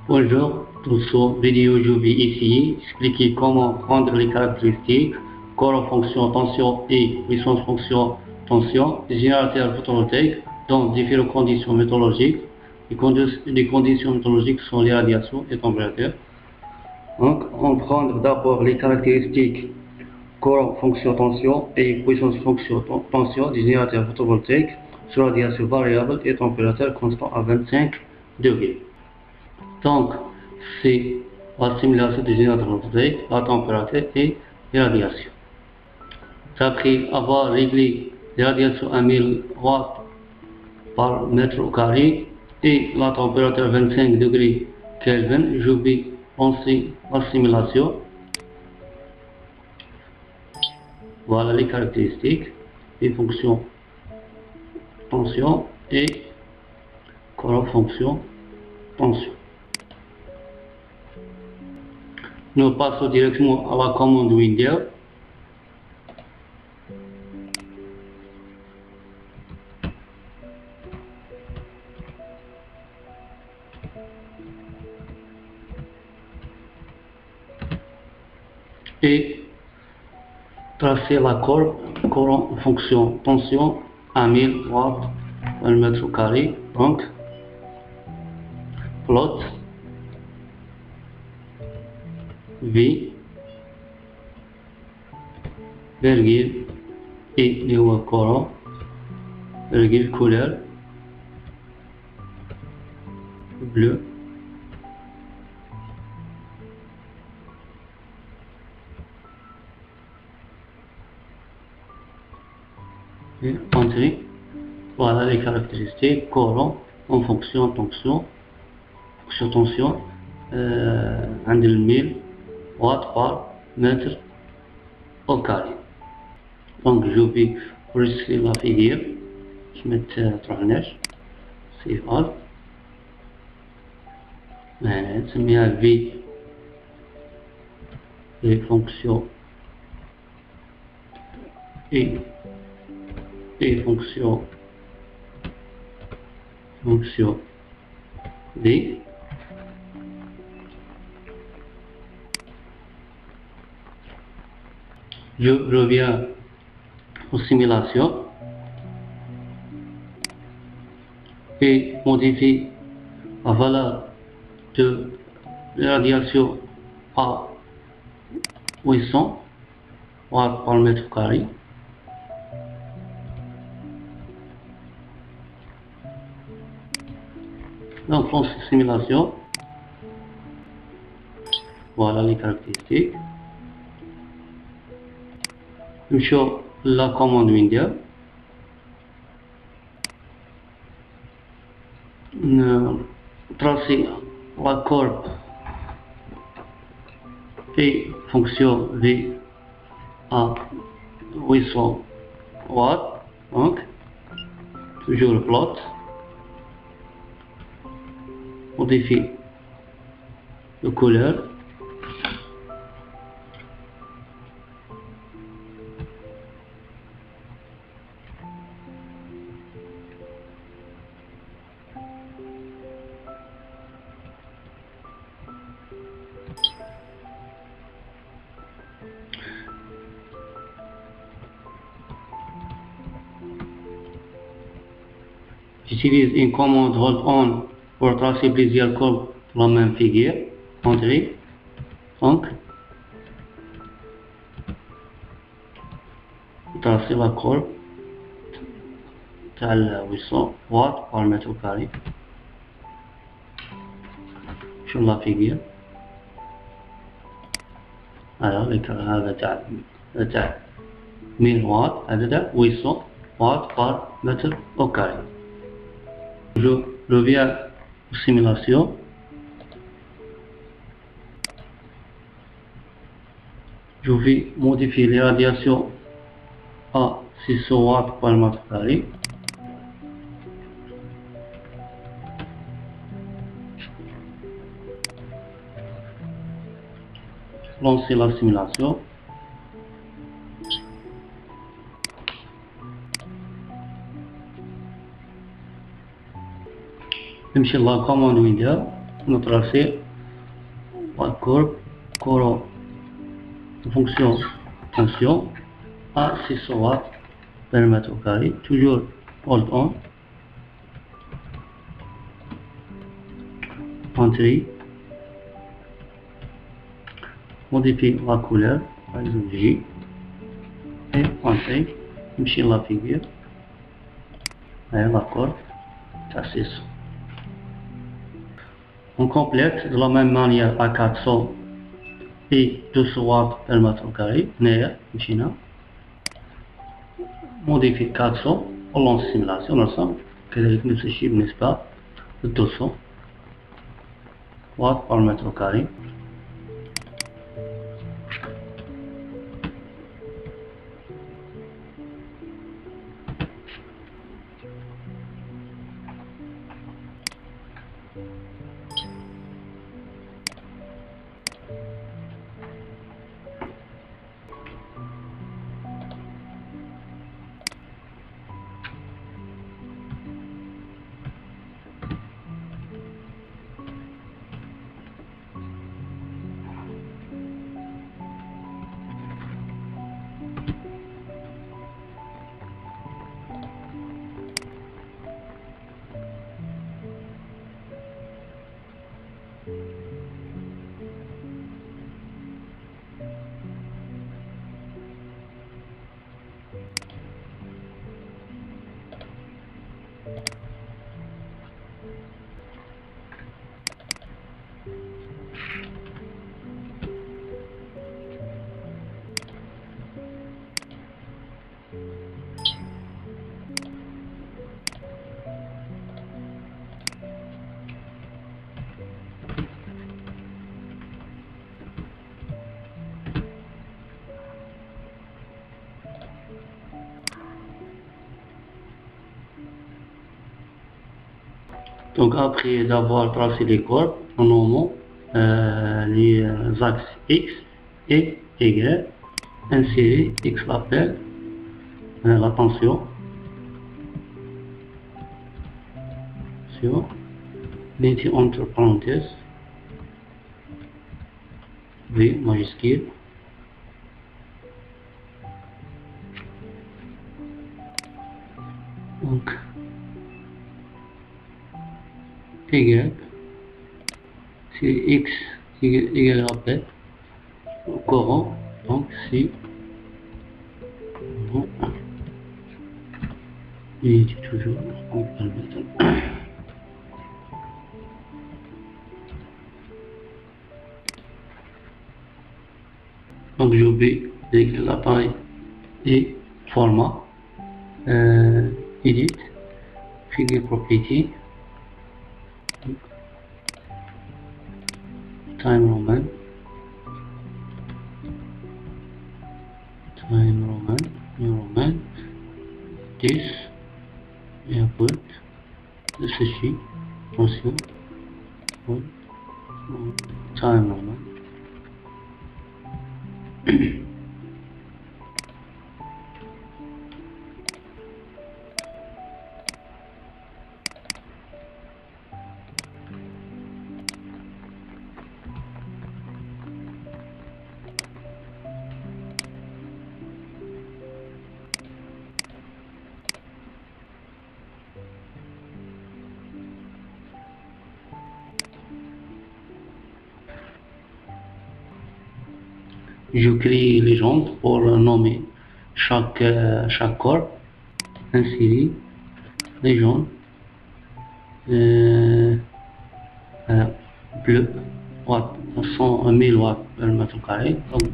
Bonjour, dans cette vidéo, je vais essayer d'expliquer comment prendre les caractéristiques, corps fonction tension et puissance fonction tension des générateurs photovoltaïques dans différentes conditions météorologiques. Les conditions météorologiques sont les radiations et températures. Donc, on prend d'abord les caractéristiques corps fonction tension et puissance fonction tension des générateurs photovoltaïques sur radiation variable et température constante à 25 degrés. Donc, c'est la simulation des générateurs photovoltaïques, la température et les radiations. Après avoir réglé les radiations à 1000 watts par mètre au carré et la température 25 degrés Kelvin, je vais lancer la simulation. Voilà les caractéristiques, les fonctions tension et corps fonction tension. Nous passons directement à la commande Windows. Et tracer la courbe en fonction tension à 1000 watts par mètre carré. Donc, plot V virgule et niveau courant virgule couleur bleu et entrée. Voilà les caractéristiques courant en fonction tension عند 1000 watts par mètre au carré. Donc je vais enregistrer la figure. Je mets tournage c'est all. نسميها V les fonctions et fonction V. Je reviens aux simulations et modifie la valeur de radiation à 800 watts par mètre carré. Donc, lance simulation. Voilà les caractéristiques. Je show la commande Windows. Tracer la courbe et fonction V à 800 watts. Donc, toujours le plot. Modifie la couleur. J'utilise une commande hold on pour tracer plusieurs courbes pour la même figure. Entrée. Donc, tracer la courbe à 800 watts par mètre carré sur la figure. Alors, هذا تاع 1000 watts, هذا تاع 800 watts par mètre au carré. Je reviens aux simulations. Je vais modifier les radiations à 600 watts par mètre carré. Lancer la simulation. نمشي لا commande Windows. le tracé, courbe, fonction tension à 600 watts per mètre carré, toujours hold on, entrée, modifie la couleur, par exemple J, et entrée, machine la figure, et la corde, à 600. On complète de la même manière à 400 et 200 watts per mètre carré, machine, modifie 400, on lance simulation ensemble, كذلك نفس الشيء بالنسبة ل 200 watts par mètre carré. Donc après d'avoir tracé les courbes, on nomme les axes X et Y, insérer X l'appelle la tension, mettez entre parenthèses V majuscule, donc Y, c'est X, Y rappel, courant, donc c'est et toujours, on peut le mettre. Donc je vais décrire l'appareil et format, edit, figure property, time roman, new roman, this, airport, ceci, tension, time roman. Je crée les jantes pour nommer chaque corps, insérer les jantes bleu, watts, 1000 watts per mètre carré. Donc,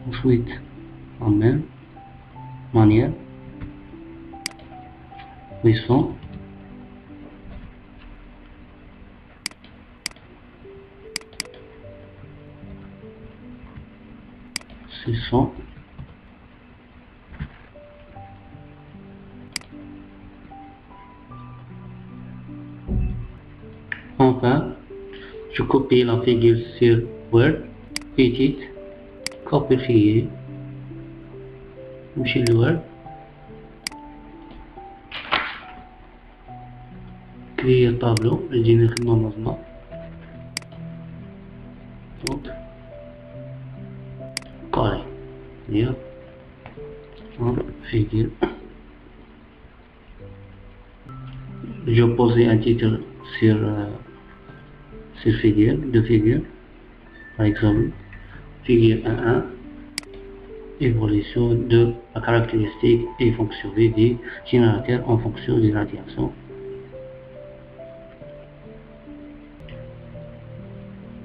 ensuite, en même manière, 800. 600, enfin, je copie la figure sur Word, petite, copier, chez le Word, créer tableau, générer normalement. Donc, carré. Bien. En figure. Je poser un titre sur figure, de figure. Par exemple, figure 1.1. Évolution de la caractéristique et fonction VD générateur en fonction de radiation.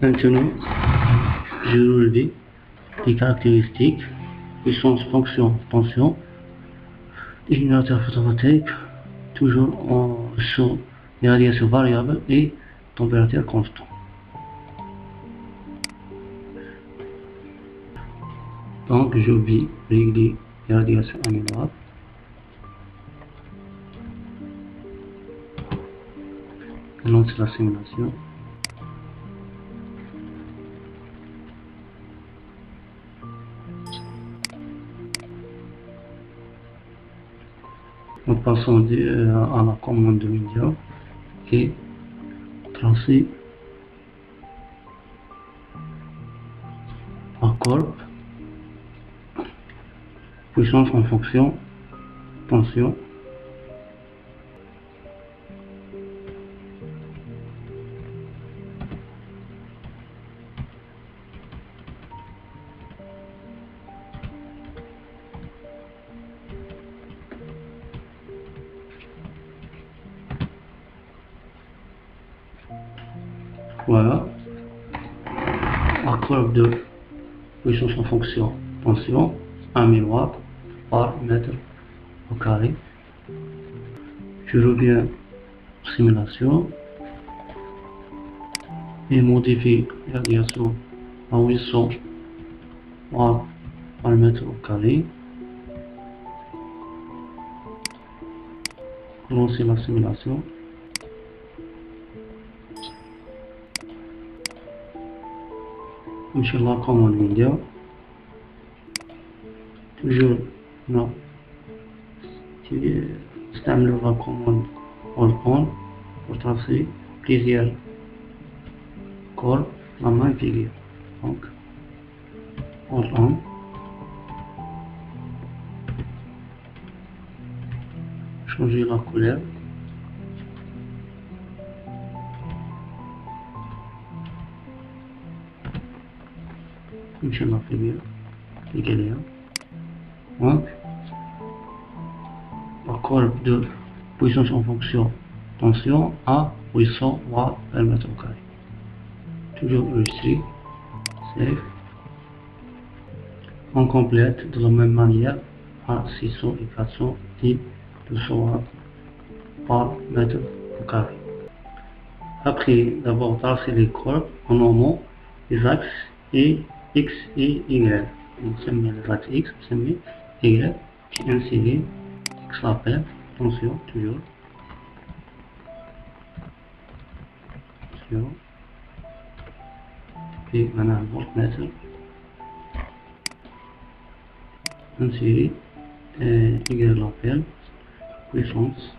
Maintenant, je relève les caractéristiques, puissance, fonction, tension, générateur photovoltaïque, toujours sur les radiations variables et température constante. Donc, je vais régler les radiations améliorables. Je lance la simulation. En passant à la commande de média et tracer la courbe, puissance en fonction, tension. Voilà, la courbe de puissance en fonction tension, 1000 watts par mètre au carré. Je reviens simulation et modifie la radiation à 800 watts par mètre au carré. Lancer la simulation. Inch'Allah, commande vidéo. toujours non استعمل la commande all on pour tracer plusieurs corps la même figure. Donc all on, changer la couleur, Inch'Allah figure égale 1. Donc la courbe de puissance en fonction tension à 800 watts par mètre carré. Toujours enregistré, save. On complète de la même manière à 600 et 400 et 200 watts par mètre carré. Après d'avoir tracé les courbes, on nomme les axes et X et Y. On met les axes X, on met Y qui est inséré, X l'appelle, tension toujours. Tension. Puis maintenant voltmètre. Inséré, Y l'appelle, puissance.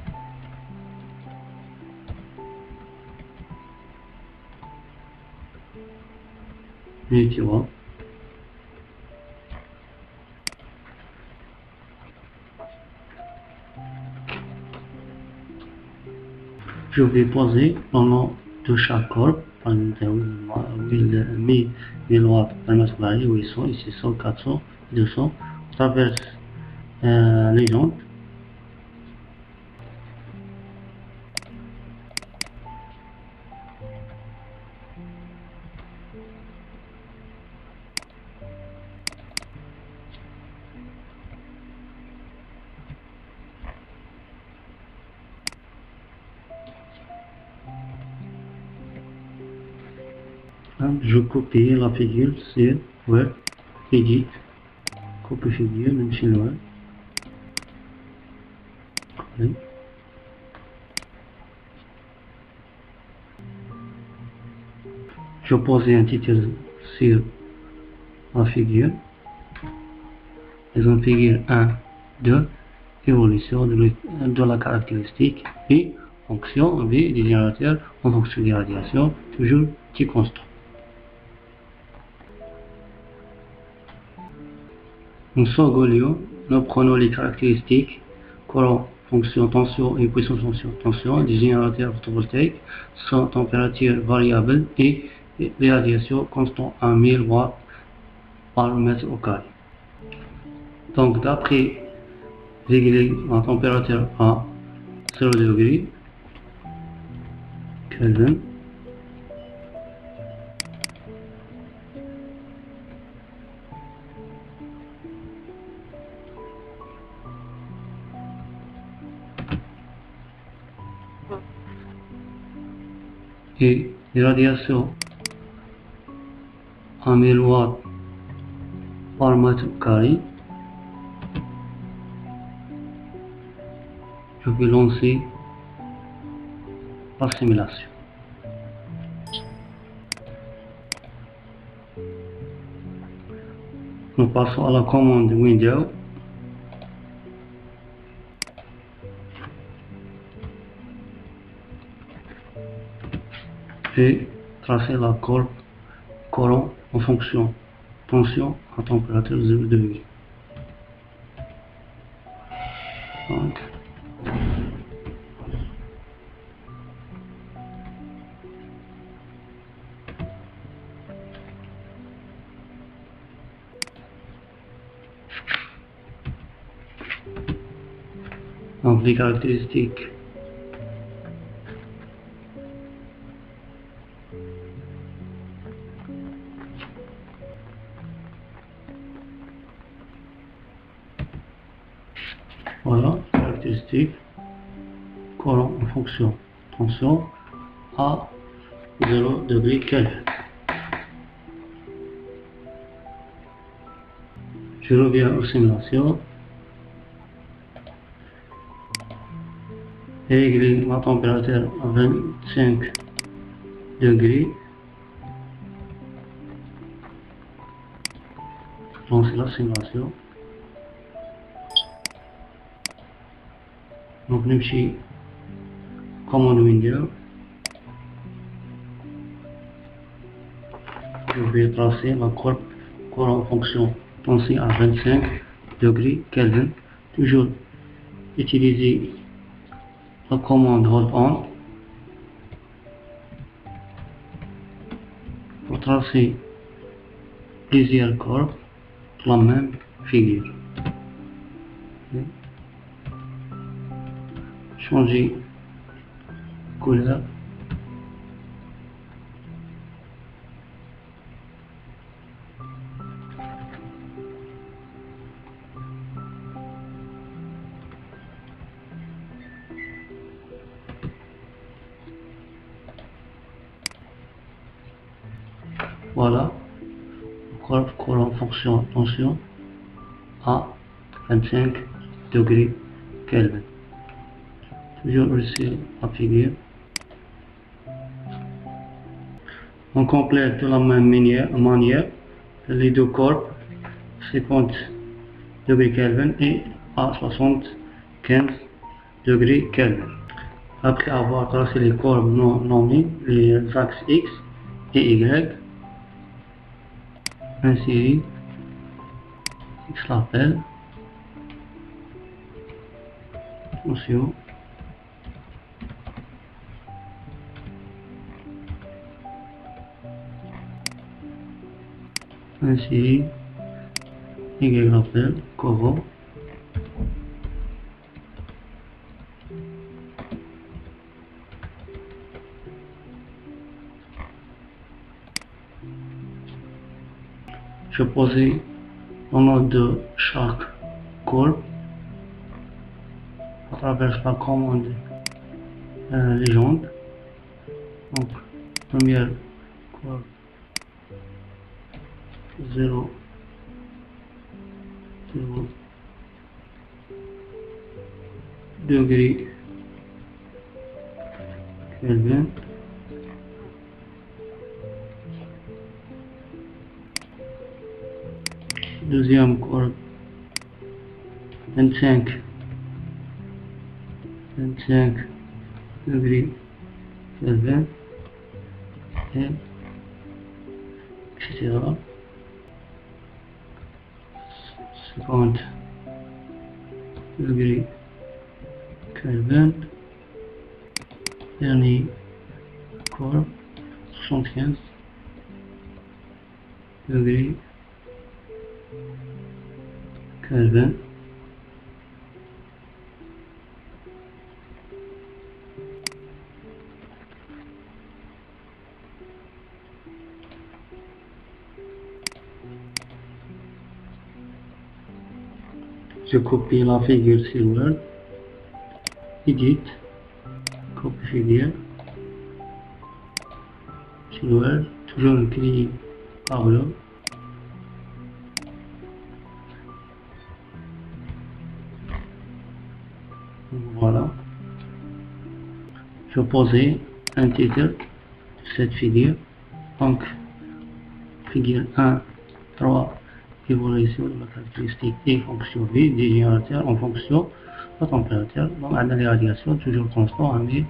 Multiwatt. Je vais poser le nom de chaque courbe, par exemple 1000 watts par mètre carré, 800, 600, 400, 200, à travers les jantes. Je copie la figure sur Word, Edit, copie figure, même chez Word. Je pose un titre sur la figure. Exemple figure 1, 2, évolution de la caractéristique et fonction V du générateur en fonction des radiations, toujours T constant. En second, nous prenons les caractéristiques courant, fonction, tension et puissance fonction, tension du générateur photovoltaïque, sans température variable et les radiations constantes à 1000 watts par mètre au carré. Donc, d'après régler la température à 0 degré Kelvin, et les radiations à 1000 watts par mètre carré, je vais lancer la simulation. Nous passons à la commande Windows et tracer la courbe courant en fonction tension à température 0 degré. Donc les caractéristiques voilà, caractéristiques courant en fonction tension à 0 degré Kelvin. Je reviens aux simulations et régler la température à 25 degrés. Lancer la simulation. Donc نمشي commande Windows. Je vais tracer la courbe courant en fonction tension à 25 degrés Kelvin. Toujours utiliser la commande Hold On pour tracer plusieurs courbes de la même figure. Changer couleur. Voilà, courbe courant fonction tension à 25 degrés Kelvin. Toujours aussi la figure. On complète de la même manière les deux courbes 50 degrés Kelvin et à 75 degrés Kelvin. Après avoir tracé les courbes non nommées, les axes X et Y, insérer X l'appelle, tension, insérer Y l'appelle, courant, je pose le nom de chaque courbe à travers la commande légende. Donc, première courbe 0, 0 degré Kelvin. Deuxième courbe 25 degrés Kelvin, et etc. 50 degrés Kelvin, dernier encore 75 degrés Kelvin. Je copie la figure sur Word, Edit, copie figure, sur Word, toujours écrit tableau. Voilà. Je posais un titre de cette figure. Donc, figure 1, 3, évolution de la caractéristique et fonction V des générateurs en fonction de la température. Donc, à la radiation, toujours constant, mais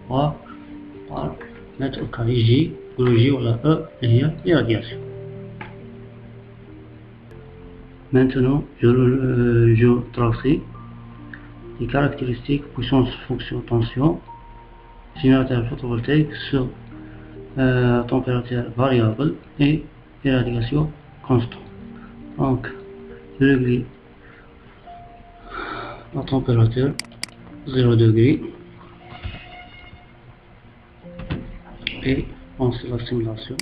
par mètre carré J, le J ou la E, il y a l'irradiation. Maintenant, je trace les caractéristiques puissance, fonction, tension, générateur photovoltaïque sur température variable et irradiation constante. Donc, je règle la température 0 degré et on fait la simulation.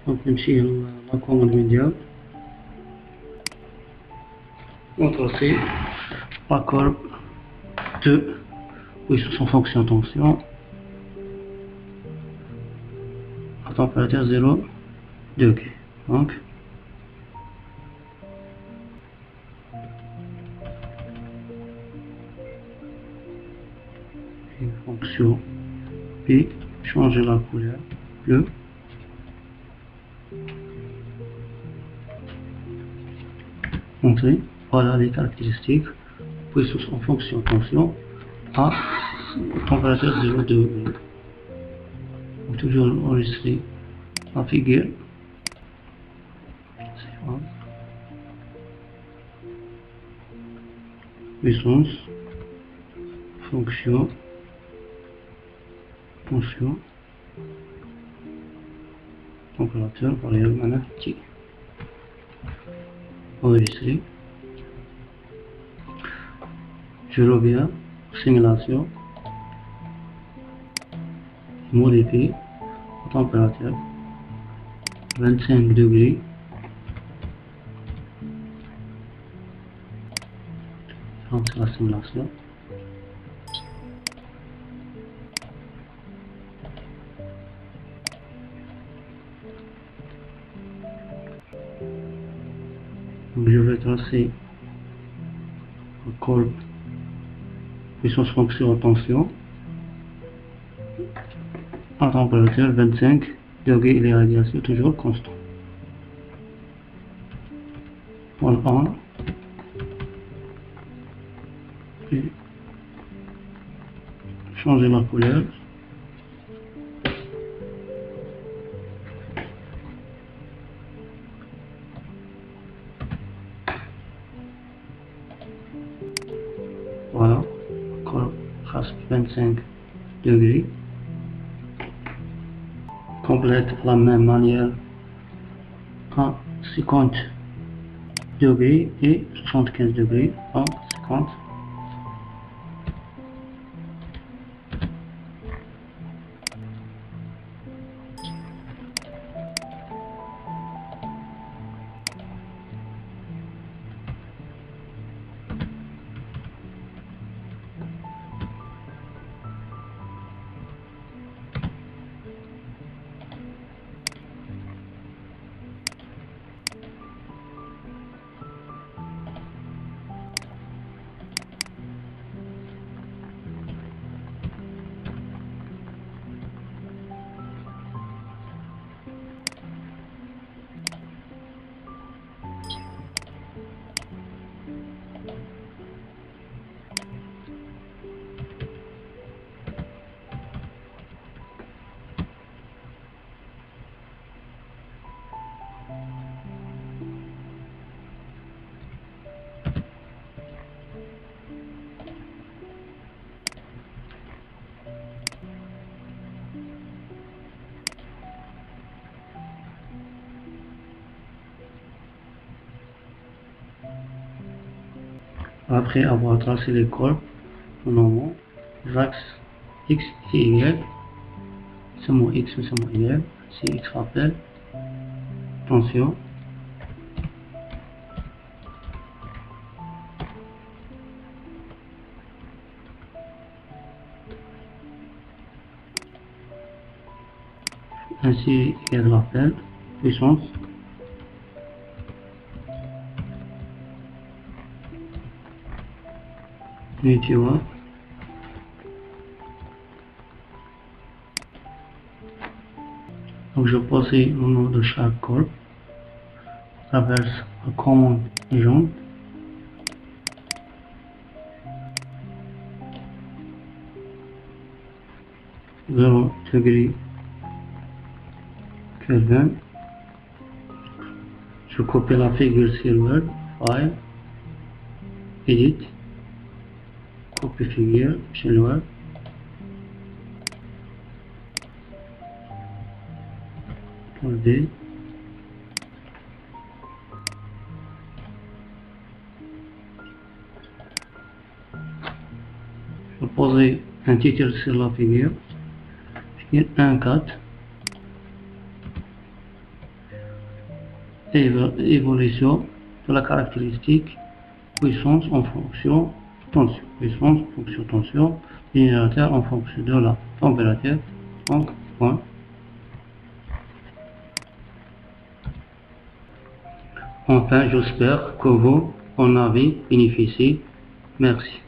Donc, نمشي la commande médiane. On trace la courbe de puissance en fonction tension à température 0 degré. Donc, une fonction P, changer la couleur bleu. Montrer, voilà les caractéristiques, puissance en fonction tension à température 0 degré. On peut toujours enregistrer la figure. Puissance, fonction, tension, température, variable magnétique. Enregistrer. Je reviens, simulation, modifier la température 25 degrés. Donc c'est la simulation. Donc je vais tracer la courbe puissance fonction tension à température 25 degrés et les radiations toujours constantes. On et changer la couleur. Voilà, courbe 25 degrés. Complète la même manière à 50 degrés et 75 degrés à 50. Après avoir tracé les courbes, nous nommons les axes X et Y. C'est mon X ou c'est mon Y. Si X rappelle, tension. Ainsi, Y rappelle, puissance. Unité watt. Donc je pose le nom de chaque courbe, traverse la commande légende, degré Kelvin. Je copie la figure sur Word, File, Edit, copie figure sur Word, D. Je poser un titre sur la figure, figure 1.4, évolution de la caractéristique puissance en fonction tension, puissance en fonction tension, générateur en fonction de la température, donc point. Enfin, j'espère que vous en avez bénéficié. Merci.